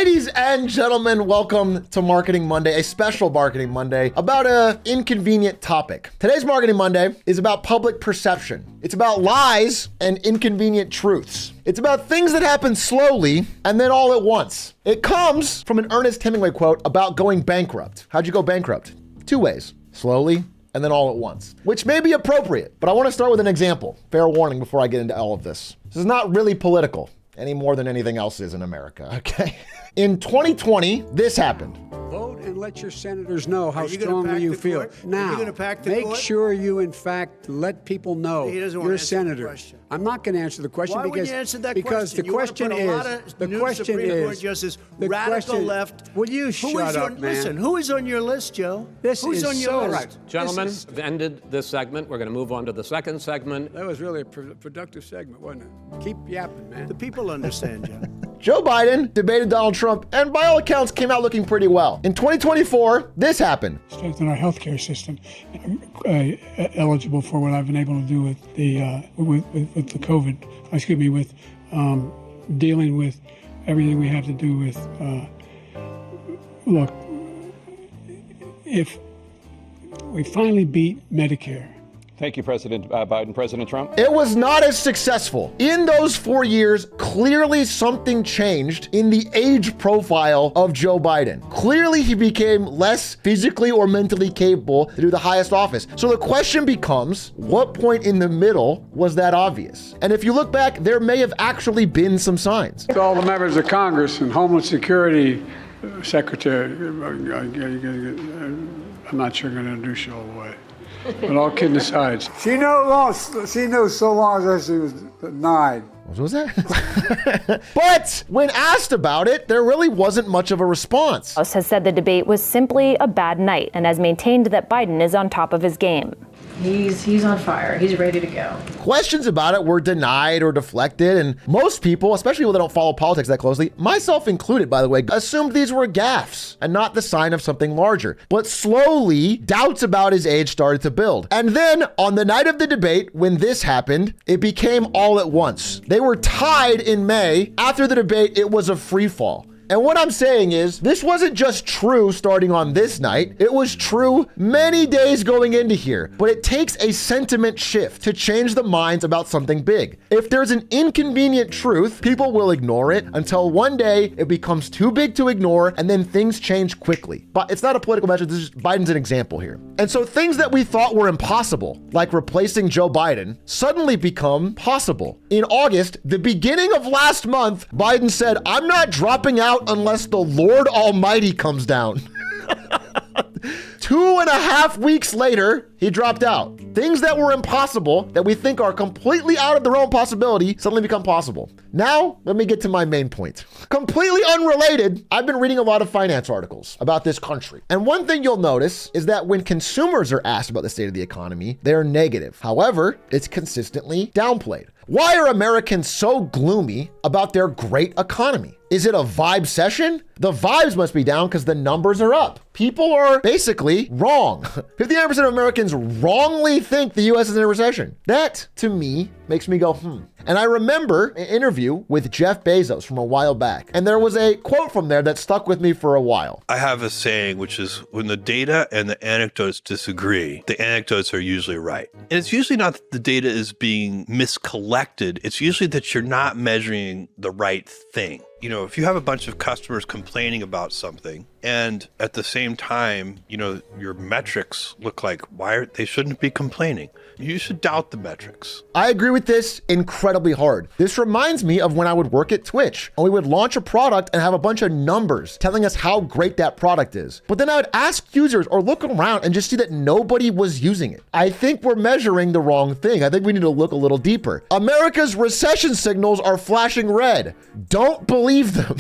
Ladies and gentlemen, welcome to Marketing Monday, a special Marketing Monday about an inconvenient topic. Today's Marketing Monday is about public perception. It's about lies and inconvenient truths. It's about things that happen slowly and then all at once. It comes from an Ernest Hemingway quote about going bankrupt. How'd you go bankrupt? Two ways: slowly and then all at once, which may be appropriate, but I want to start with an example. Fair warning before I get into all of this. This is not really political any more than anything else is in America, okay? In 2020, this happened. Vote and let your senators know how strongly you feel. Now, make sure you, in fact, let people know you're a senator. I'm not going to answer the question because the question is radical left. Will you shut up, man? Listen, who is on your list, Joe? Who's on your list? Right. Gentlemen, we've ended this segment. We're going to move on to the second segment. That was really a productive segment, wasn't it? Keep yapping, man. The people understand, Joe. Joe Biden debated Donald Trump and by all accounts came out looking pretty well. In 2024, this happened. Strengthen our healthcare system, eligible for what I've been able to do with the with the COVID. With dealing with everything we have to do with. Look, if we finally beat Medicare. Thank you, President Biden. President Trump? It was not as successful. In those 4 years, clearly something changed in the age profile of Joe Biden. Clearly, he became less physically or mentally capable to do the highest office. So the question becomes, what point in the middle was that obvious? And if you look back, there may have actually been some signs. To all the members of Congress and Homeland Security Secretary, I'm not sure I'm going to introduce you all the way. But all kidding aside, she knew so long as she was 9. What was that? But when asked about it, there really wasn't much of a response. House has said the debate was simply a bad night and has maintained that Biden is on top of his game. He's on fire. He's ready to go. Questions about it were denied or deflected, and most people, especially people that don't follow politics that closely, myself included, by the way, assumed these were gaffes and not the sign of something larger. But slowly, doubts about his age started to build. And then, on the night of the debate, when this happened, it became all at once. They were tied in May. After the debate, it was a free fall. And what I'm saying is, this wasn't just true starting on this night. It was true many days going into here. But it takes a sentiment shift to change the minds about something big. If there's an inconvenient truth, people will ignore it until one day it becomes too big to ignore and then things change quickly. But it's not a political measure. This is Biden's an example here. And so things that we thought were impossible, like replacing Joe Biden, suddenly become possible. In August, the beginning of last month, Biden said, "I'm not dropping out unless the Lord Almighty comes down." 2.5 weeks later, he dropped out. Things that were impossible, that we think are completely out of the realm of possibility, suddenly become possible. Now, let me get to my main point. Completely unrelated, I've been reading a lot of finance articles about this country. And one thing you'll notice is that when consumers are asked about the state of the economy, they're negative. However, it's consistently downplayed. Why are Americans so gloomy about their great economy? Is it a vibe session? The vibes must be down because the numbers are up. People are basically wrong. 59% of Americans wrongly think the US is in a recession. That, to me, makes me go, And I remember an interview with Jeff Bezos from a while back. And there was a quote from there that stuck with me for a while. I have a saying, which is when the data and the anecdotes disagree, the anecdotes are usually right. And it's usually not that the data is being miscollected. It's usually that you're not measuring the right thing. You know, if you have a bunch of customers complaining about something and at the same time, you know, your metrics look like they shouldn't be complaining. You should doubt the metrics. I agree with this incredibly hard. This reminds me of when I would work at Twitch and we would launch a product and have a bunch of numbers telling us how great that product is. But then I would ask users or look around and just see that nobody was using it. I think we're measuring the wrong thing. I think we need to look a little deeper. America's recession signals are flashing red. Don't believe them.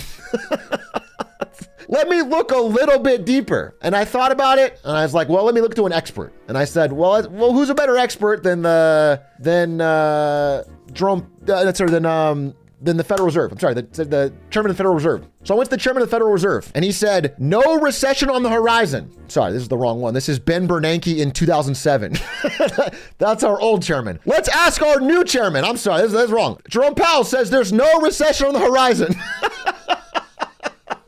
Let me look a little bit deeper. And I thought about it and I was like, well, let me look to an expert. And I said, well, who's a better expert than the Federal Reserve? I'm sorry, the chairman of the Federal Reserve. So I went to the chairman of the Federal Reserve and he said, no recession on the horizon. Sorry, this is the wrong one. This is Ben Bernanke in 2007. That's our old chairman. Let's ask our new chairman. I'm sorry, this is wrong. Jerome Powell says there's no recession on the horizon.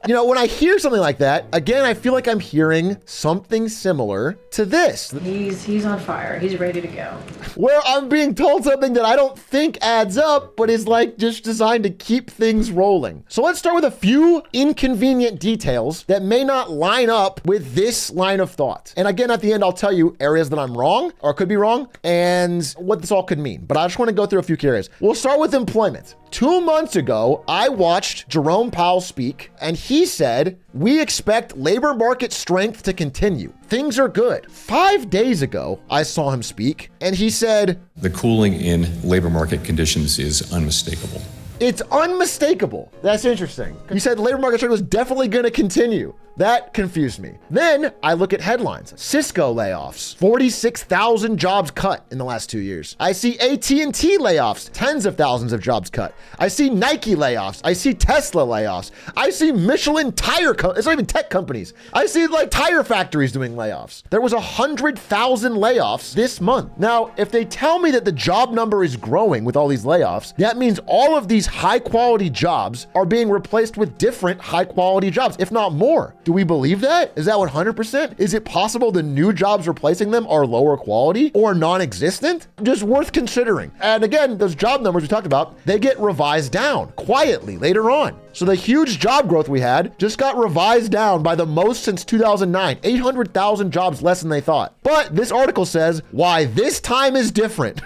You know, when I hear something like that, again, I feel like I'm hearing something similar to this. He's on fire. He's ready to go. Where I'm being told something that I don't think adds up, but is like just designed to keep things rolling. So let's start with a few inconvenient details that may not line up with this line of thought. And again, at the end, I'll tell you areas that I'm wrong or could be wrong and what this all could mean. But I just want to go through a few key areas. We'll start with employment. 2 months ago, I watched Jerome Powell speak, and he said, "We expect labor market strength to continue. Things are good." 5 days ago, I saw him speak, and he said, "The cooling in labor market conditions is unmistakable." It's unmistakable. That's interesting. He said labor market strength was definitely going to continue. That confused me. Then I look at headlines. Cisco layoffs, 46,000 jobs cut in the last 2 years. I see AT&T layoffs, tens of thousands of jobs cut. I see Nike layoffs. I see Tesla layoffs. I see Michelin tire it's not even tech companies. I see like tire factories doing layoffs. There was 100,000 layoffs this month. Now, if they tell me that the job number is growing with all these layoffs, that means all of these high quality jobs are being replaced with different high quality jobs, if not more. Do we believe that? Is that 100%? Is it possible the new jobs replacing them are lower quality or non-existent? Just worth considering. And again, those job numbers we talked about, they get revised down quietly later on. So the huge job growth we had just got revised down by the most since 2009, 800,000 jobs less than they thought. But this article says why this time is different.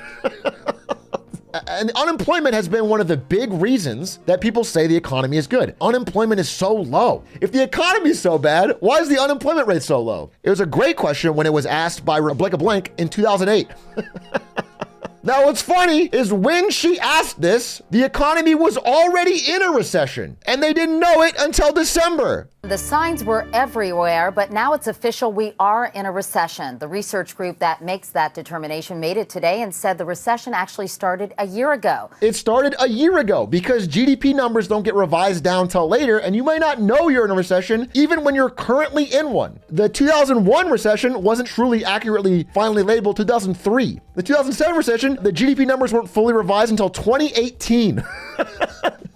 And unemployment has been one of the big reasons that people say the economy is good. Unemployment is so low. If the economy is so bad, why is the unemployment rate so low? It was a great question when it was asked by Rebecca Blank in 2008. Now, what's funny is when she asked this, the economy was already in a recession, and they didn't know it until December. The signs were everywhere, but now it's official. We are in a recession. The research group that makes that determination made it today and said the recession actually started a year ago. It started a year ago because GDP numbers don't get revised down till later, and you might not know you're in a recession even when you're currently in one. The 2001 recession wasn't truly accurately finally labeled 2003. The 2007 recession, the GDP numbers weren't fully revised until 2018.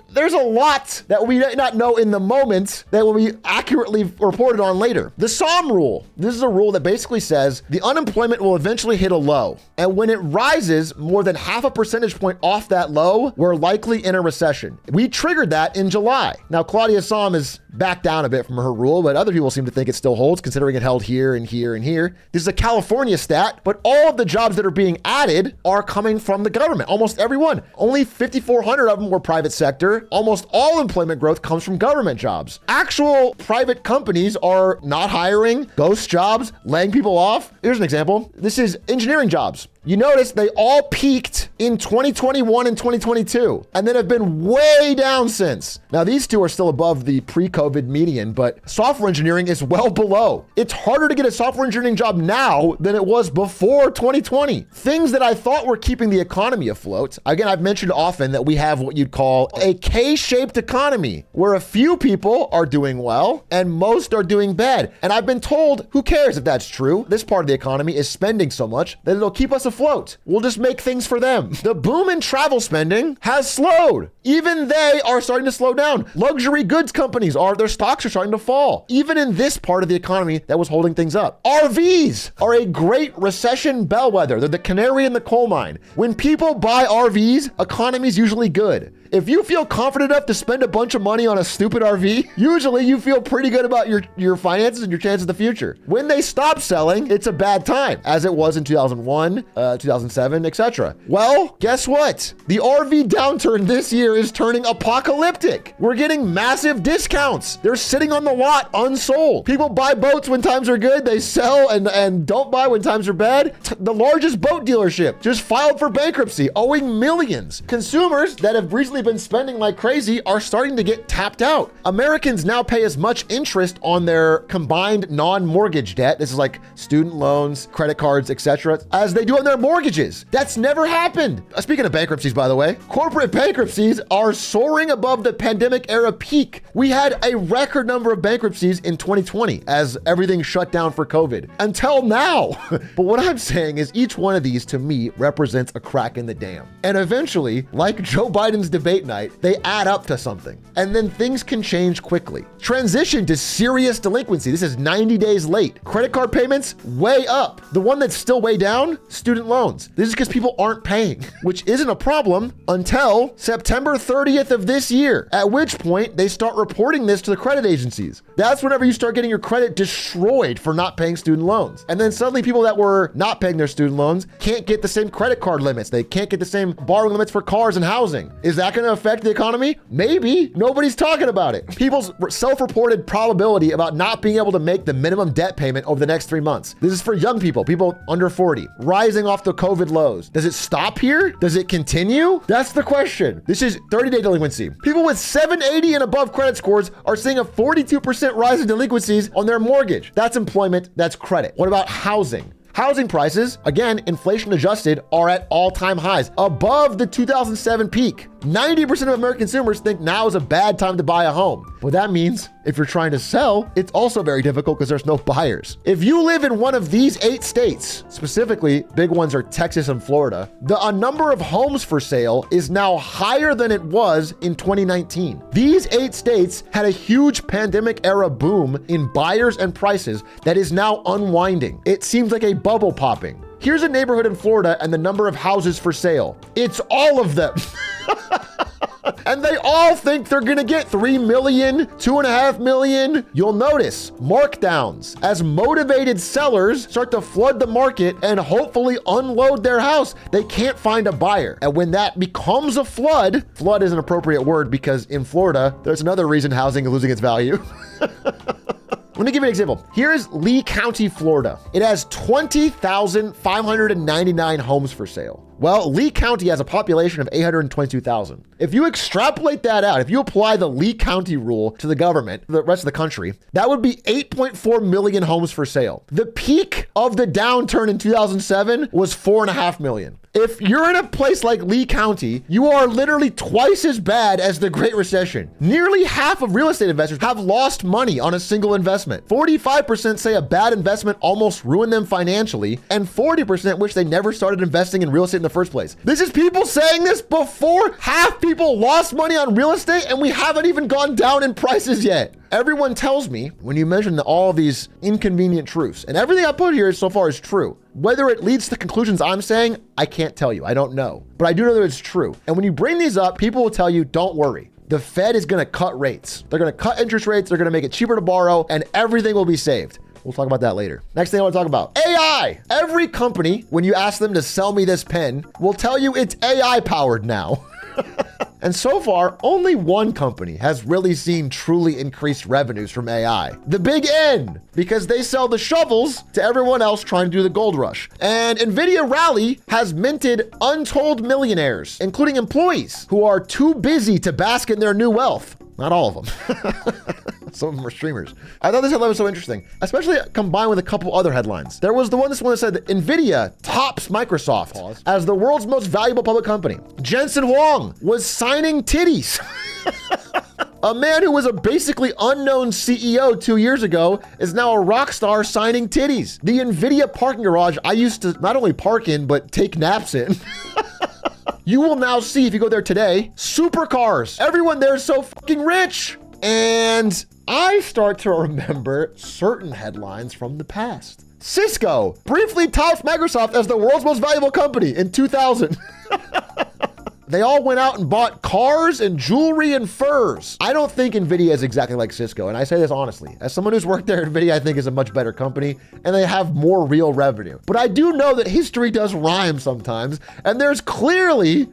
There's a lot that we might not know in the moment that will be accurately reported on later. The SOM rule. This is a rule that basically says the unemployment will eventually hit a low. And when it rises more than half a percentage point off that low, we're likely in a recession. We triggered that in July. Now, Claudia Sahm is backed down a bit from her rule, but other people seem to think it still holds, considering it held here and here and here. This is a California stat, but all of the jobs that are being added are coming from the government. Almost every one. Only 5,400 of them were private sector. Almost all employment growth comes from government jobs. Actual private companies are not hiring, ghost jobs, laying people off. Here's an example. This is engineering jobs. You notice they all peaked in 2021 and 2022, and then have been way down since. Now, these two are still above the pre-COVID median, but software engineering is well below. It's harder to get a software engineering job now than it was before 2020. Things that I thought were keeping the economy afloat. Again, I've mentioned often that we have what you'd call a K-shaped economy, where a few people are doing well and most are doing bad. And I've been told, who cares if that's true? This part of the economy is spending so much that it'll keep us afloat. We'll just make things for them. The boom in travel spending has slowed. Even they are starting to slow down. Luxury goods companies their stocks are starting to fall. Even in this part of the economy that was holding things up. RVs are a great recession bellwether. They're the canary in the coal mine. When people buy RVs, economy's usually good. If you feel confident enough to spend a bunch of money on a stupid RV, usually you feel pretty good about your finances and your chances of the future. When they stop selling, it's a bad time, as it was in 2001, 2007, etc. Well, guess what? The RV downturn this year is turning apocalyptic. We're getting massive discounts. They're sitting on the lot unsold. People buy boats when times are good. They sell and don't buy when times are bad. The largest boat dealership just filed for bankruptcy, owing millions. Consumers that have recently been spending like crazy are starting to get tapped out. Americans now pay as much interest on their combined non-mortgage debt, this is like student loans, credit cards, etc., as they do on their mortgages. That's never happened. Speaking of bankruptcies, by the way, corporate bankruptcies are soaring above the pandemic era peak. We had a record number of bankruptcies in 2020 as everything shut down for COVID. Until now. But what I'm saying is each one of these to me represents a crack in the dam. And eventually, like Joe Biden's debate debate night, they add up to something. And then things can change quickly. Transition to serious delinquency. This is 90 days late. Credit card payments, way up. The one that's still way down, student loans. This is because people aren't paying, which isn't a problem until September 30th of this year, at which point they start reporting this to the credit agencies. That's whenever you start getting your credit destroyed for not paying student loans. And then suddenly people that were not paying their student loans can't get the same credit card limits. They can't get the same borrowing limits for cars and housing. Is that going to affect the economy? Maybe. Nobody's talking about it. People's self-reported probability about not being able to make the minimum debt payment over the next 3 months. This is for young people under 40, rising off the COVID lows. Does it stop here? Does it continue? That's the question. This is 30-day delinquency. People with 780 and above credit scores are seeing a 42% rise in delinquencies on their mortgage. That's employment, that's credit. What about housing? Housing prices, again, inflation adjusted, are at all-time highs, above the 2007 peak. 90% of American consumers think now is a bad time to buy a home. What that means, if you're trying to sell, it's also very difficult because there's no buyers. If you live in one of these 8 states, specifically, big ones are Texas and Florida, the number of homes for sale is now higher than it was in 2019. These 8 states had a huge pandemic-era boom in buyers and prices that is now unwinding. It seems like a bubble popping. Here's a neighborhood in Florida and the number of houses for sale. It's all of them. And they all think they're gonna get 3 million, 2.5 million. You'll notice markdowns as motivated sellers start to flood the market and hopefully unload their house. They can't find a buyer. And when that becomes a flood is an appropriate word because in Florida, there's another reason housing is losing its value. Let me give you an example. Here's Lee County, Florida. It has 20,599 homes for sale. Well, Lee County has a population of 822,000. If you extrapolate that out, if you apply the Lee County rule to the government, the rest of the country, that would be 8.4 million homes for sale. The peak of the downturn in 2007 was 4.5 million. If you're in a place like Lee County, you are literally twice as bad as the Great Recession. Nearly half of real estate investors have lost money on a single investment. 45% say a bad investment almost ruined them financially, and 40% wish they never started investing in real estate in the first place. This is people saying this before half people lost money on real estate, and we haven't even gone down in prices yet. Everyone tells me when you mention all of these inconvenient truths, and everything I put here so far is true. Whether it leads to conclusions I'm saying, I can't tell you. I don't know. But I do know that it's true. And when you bring these up, people will tell you, don't worry. The Fed is going to cut rates. They're going to cut interest rates. They're going to make it cheaper to borrow, and everything will be saved. We'll talk about that later. Next thing I want to talk about, AI. Every company, when you ask them to sell me this pen, will tell you it's AI powered now. And so far, only one company has really seen truly increased revenues from AI. The Big N, because they sell the shovels to everyone else trying to do the gold rush. And NVIDIA Rally has minted untold millionaires, including employees who are too busy to bask in their new wealth. Not all of them. Some of them are streamers. I thought this headline was so interesting, especially combined with a couple other headlines. There was this one that said that NVIDIA tops Microsoft as the world's most valuable public company. Jensen Huang was signing titties. A man who was a basically unknown CEO 2 years ago is now a rock star signing titties. The NVIDIA parking garage I used to not only park in, but take naps in. You will now see, if you go there today, supercars. Everyone there is so fucking rich. And I start to remember certain headlines from the past. Cisco briefly tops Microsoft as the world's most valuable company in 2000. They all went out and bought cars and jewelry and furs. I don't think NVIDIA is exactly like Cisco, and I say this honestly. As someone who's worked there, NVIDIA I think is a much better company, and they have more real revenue. But I do know that history does rhyme sometimes, and there's clearly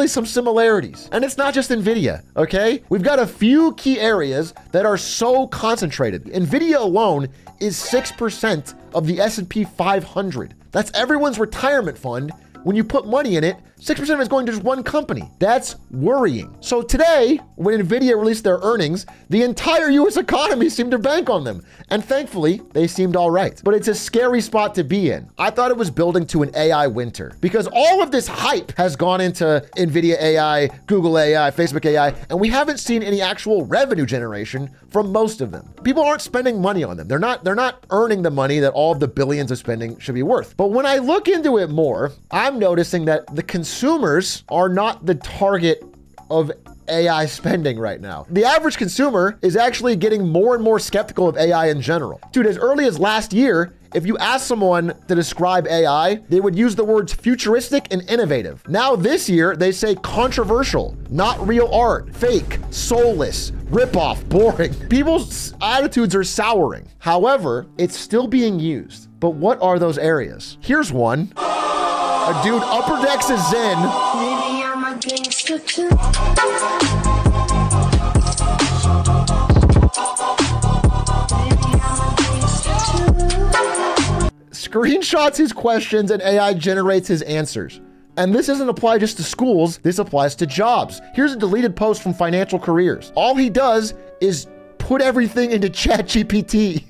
some similarities. And it's not just NVIDIA, okay? We've got a few key areas that are so concentrated. NVIDIA alone is 6% of the S&P 500. That's everyone's retirement fund. When you put money in it, 6% of it is going to just one company. That's worrying. So today, when NVIDIA released their earnings, the entire US economy seemed to bank on them. And thankfully, they seemed all right. But it's a scary spot to be in. I thought it was building to an AI winter because all of this hype has gone into NVIDIA AI, Google AI, Facebook AI, and we haven't seen any actual revenue generation from most of them. People aren't spending money on them. They're not earning the money that all of the billions of spending should be worth. But when I look into it more, I'm noticing that the consumers are not the target of AI spending right now. The average consumer is actually getting more and more skeptical of AI in general. Dude, as early as last year, if you ask someone to describe AI, they would use the words futuristic and innovative. Now this year, they say controversial, not real art, fake, soulless, ripoff, boring. People's attitudes are souring. However, it's still being used. But what are those areas? Here's one. A dude upper decks a Zen. Maybe I'm a gangster too. Screenshots his questions and AI generates his answers. And this doesn't apply just to schools, this applies to jobs. Here's a deleted post from Financial Careers. All he does is put everything into ChatGPT.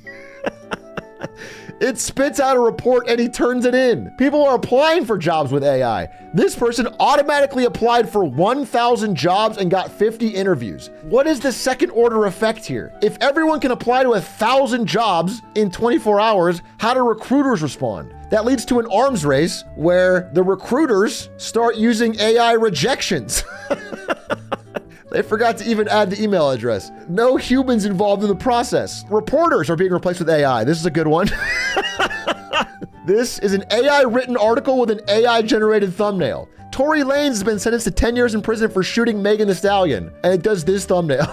It spits out a report and he turns it in. People are applying for jobs with AI. This person automatically applied for 1,000 jobs and got 50 interviews. What is the second order effect here? If everyone can apply to 1,000 jobs in 24 hours, how do recruiters respond? That leads to an arms race where the recruiters start using AI rejections. They forgot to even add the email address. No humans involved in the process. Reporters are being replaced with AI. This is a good one. This is an AI written article with an AI generated thumbnail. Tory Lanez has been sentenced to 10 years in prison for shooting Megan Thee Stallion. And it does this thumbnail.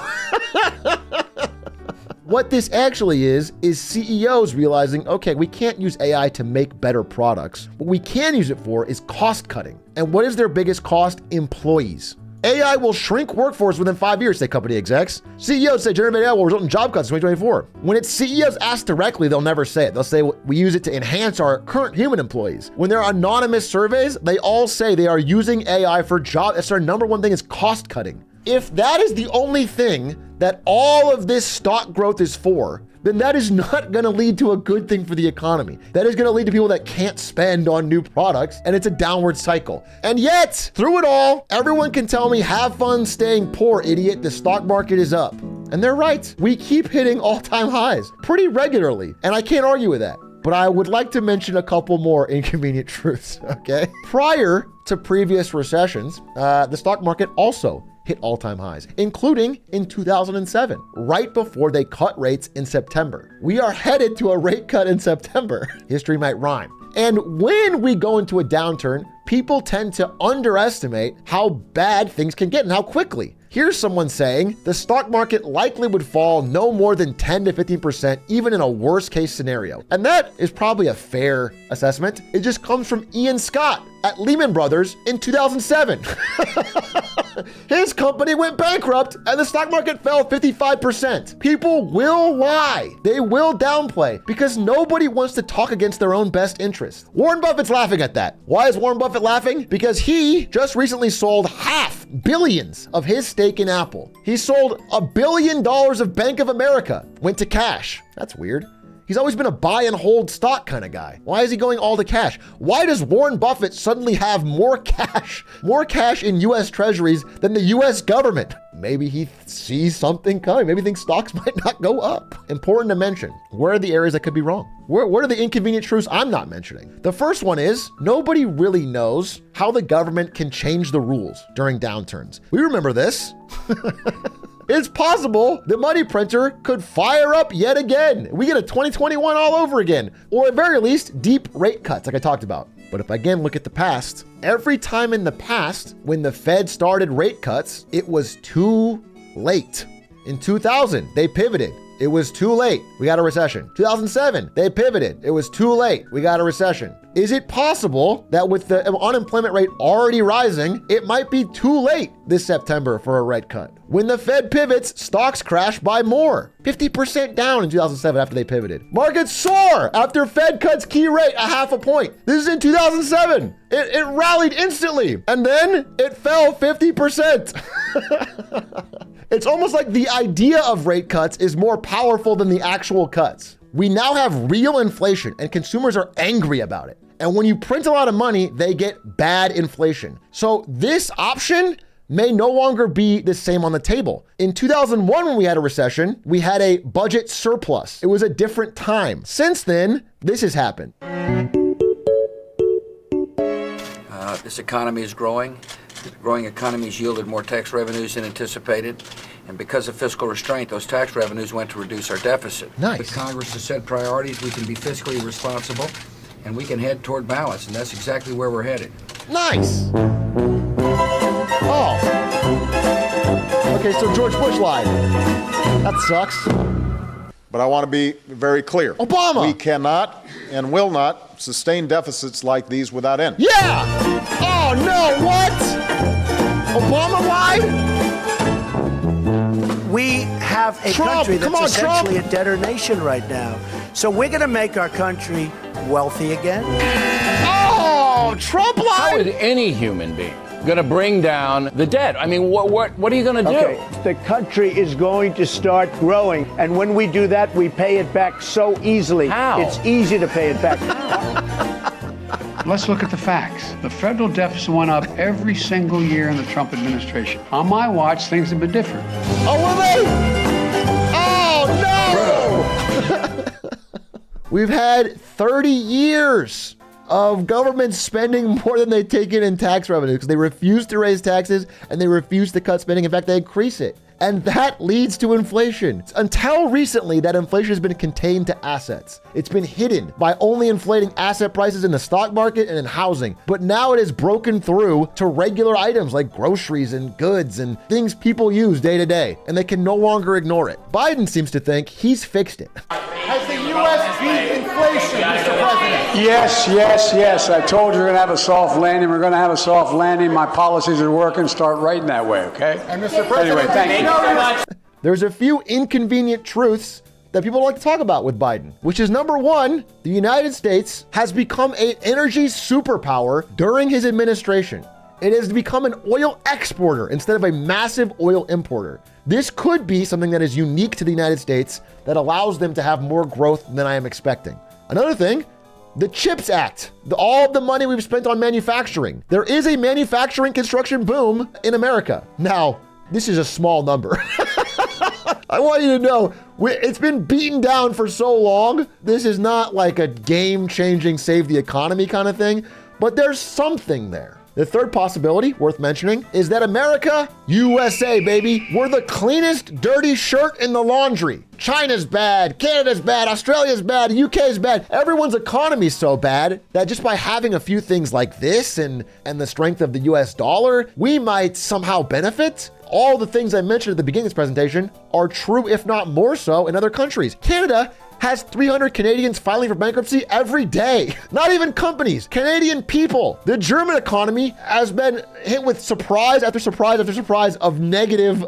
What this actually is CEOs realizing, okay, we can't use AI to make better products. What we can use it for is cost cutting. And what is their biggest cost? Employees. AI will shrink workforce within 5 years, say company execs. CEOs say generative AI will result in job cuts in 2024. When it's CEOs asked directly, they'll never say it. They'll say, we use it to enhance our current human employees. When there are anonymous surveys, they all say they are using AI for job. That's their number one thing is cost cutting. If that is the only thing that all of this stock growth is for, then that is not going to lead to a good thing for the economy. That is going to lead to people that can't spend on new products, and it's a downward cycle. And yet, through it all, everyone can tell me, have fun staying poor, idiot. The stock market is up. And they're right. We keep hitting all-time highs pretty regularly, and I can't argue with that. But I would like to mention a couple more inconvenient truths, okay? Prior to previous recessions, the stock market also hit all-time highs, including in 2007, right before they cut rates in September. We are headed to a rate cut in September. History might rhyme. And when we go into a downturn, people tend to underestimate how bad things can get and how quickly. Here's someone saying the stock market likely would fall no more than 10 to 15%, even in a worst case scenario. And that is probably a fair assessment. It just comes from Ian Scott at Lehman Brothers in 2007. His company went bankrupt and the stock market fell 55%. People will lie. They will downplay because nobody wants to talk against their own best interest. Warren Buffett's laughing at that. Why is Warren Buffett laughing? Because he just recently sold billions of his stake in Apple. He sold $1 billion of Bank of America, went to cash. That's weird. He's always been a buy and hold stock kind of guy. Why is he going all to cash? Why does Warren Buffett suddenly have more cash in US treasuries than the US government? Maybe he sees something coming. Maybe he thinks stocks might not go up. Important to mention, where are the areas that could be wrong? What are the inconvenient truths I'm not mentioning? The first one is nobody really knows how the government can change the rules during downturns. We remember this. It's possible the money printer could fire up yet again. We get a 2021 all over again, or at very least, deep rate cuts like I talked about. But if I again look at the past, every time in the past when the Fed started rate cuts, it was too late. In 2000, they pivoted. It was too late. We got a recession. 2007, they pivoted. It was too late. We got a recession. Is it possible that with the unemployment rate already rising, it might be too late this September for a rate cut? When the Fed pivots, stocks crash by more. 50% down in 2007 after they pivoted. Markets soar after Fed cuts key rate 0.5 point. This is in 2007. It rallied instantly, and then it fell 50%. It's almost like the idea of rate cuts is more powerful than the actual cuts. We now have real inflation and consumers are angry about it. And when you print a lot of money, they get bad inflation. So this option may no longer be the same on the table. In 2001, when we had a recession, we had a budget surplus. It was a different time. Since then, this has happened. This economy is growing. The growing economy has yielded more tax revenues than anticipated, and because of fiscal restraint, those tax revenues went to reduce our deficit. Nice. With Congress to set priorities, we can be fiscally responsible, and we can head toward balance, and that's exactly where we're headed. Nice. Oh. Okay, so George Bush lied. That sucks. But I want to be very clear. Obama! We cannot and will not sustain deficits like these without end. Yeah! Oh, no, what? Obama lied? We have a country that's essentially a debtor nation right now. So we're going to make our country wealthy again. Oh, Trump lied? How is any human being going to bring down the debt? I mean, what are you going to do? Okay, the country is going to start growing, and when we do that, we pay it back so easily. How? It's easy to pay it back. Let's look at the facts. The federal deficit went up every single year in the Trump administration. On my watch, things have been different. Oh, will they? Oh, no! We've had 30 years of government spending more than they take in tax revenue because they refuse to raise taxes and they refuse to cut spending. In fact, they increase it. And that leads to inflation. Until recently, that inflation has been contained to assets. It's been hidden by only inflating asset prices in the stock market and in housing. But now it is broken through to regular items like groceries and goods and things people use day to day, and they can no longer ignore it. Biden seems to think he's fixed it. Has the U.S. beat inflation, Mr. President? Yes. I told you we're going to have a soft landing. We're going to have a soft landing. My policies are working. Start writing that way, okay? And Mr. President, anyway, thank you. There's a few inconvenient truths that people like to talk about with Biden, which is number one, the United States has become an energy superpower during his administration. It has become an oil exporter instead of a massive oil importer. This could be something that is unique to the United States that allows them to have more growth than I am expecting. Another thing, the CHIPS Act, all of the money we've spent on manufacturing. There is a manufacturing construction boom in America. Now, this is a small number. I want you to know, it's been beaten down for so long. This is not like a game-changing, save the economy kind of thing, but there's something there. The third possibility, worth mentioning, is that America, USA, baby, we're the cleanest dirty shirt in the laundry. China's bad, Canada's bad, Australia's bad, UK's bad. Everyone's economy's so bad that just by having a few things like this and the strength of the US dollar, we might somehow benefit. All the things I mentioned at the beginning of this presentation are true, if not more so, in other countries. Canada has 300 Canadians filing for bankruptcy every day. Not even companies, Canadian people. The German economy has been hit with surprise after surprise after surprise of negative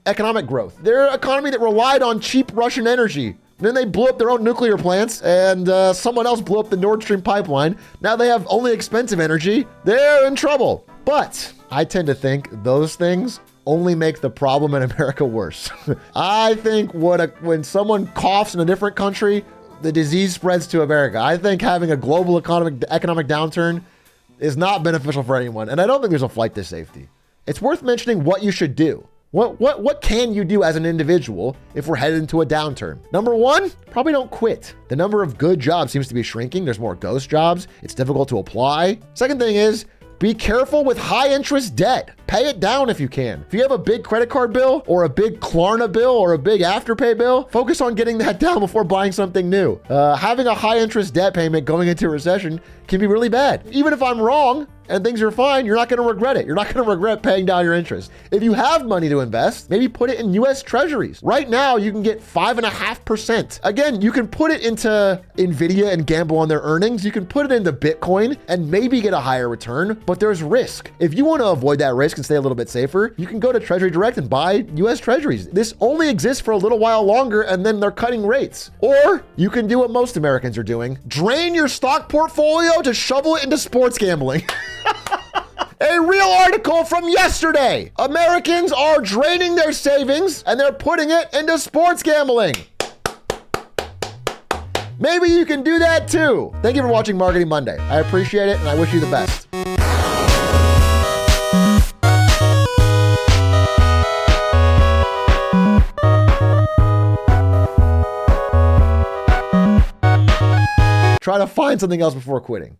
economic growth. They're an economy that relied on cheap Russian energy. Then they blew up their own nuclear plants and someone else blew up the Nord Stream pipeline. Now they have only expensive energy. They're in trouble. But I tend to think those things only make the problem in America worse. I think when someone coughs in a different country, the disease spreads to America. I think having a global economic downturn is not beneficial for anyone. And I don't think there's a flight to safety. It's worth mentioning what you should do. What can you do as an individual if we're headed into a downturn? Number one, probably don't quit. The number of good jobs seems to be shrinking. There's more ghost jobs. It's difficult to apply. Second thing is, be careful with high interest debt. Pay it down if you can. If you have a big credit card bill or a big Klarna bill or a big Afterpay bill, focus on getting that down before buying something new. Having a high interest debt payment going into a recession can be really bad. Even if I'm wrong and things are fine, you're not going to regret it. You're not going to regret paying down your interest. If you have money to invest, maybe put it in US Treasuries. Right now, you can get 5.5%. Again, you can put it into Nvidia and gamble on their earnings. You can put it into Bitcoin and maybe get a higher return, but there's risk. If you want to avoid that risk and stay a little bit safer, you can go to Treasury Direct and buy US Treasuries. This only exists for a little while longer and then they're cutting rates. Or you can do what most Americans are doing, drain your stock portfolio to shovel it into sports gambling. A real article from yesterday. Americans are draining their savings and they're putting it into sports gambling. Maybe you can do that too. Thank you for watching Marketing Monday. I appreciate it and I wish you the best. Try to find something else before quitting.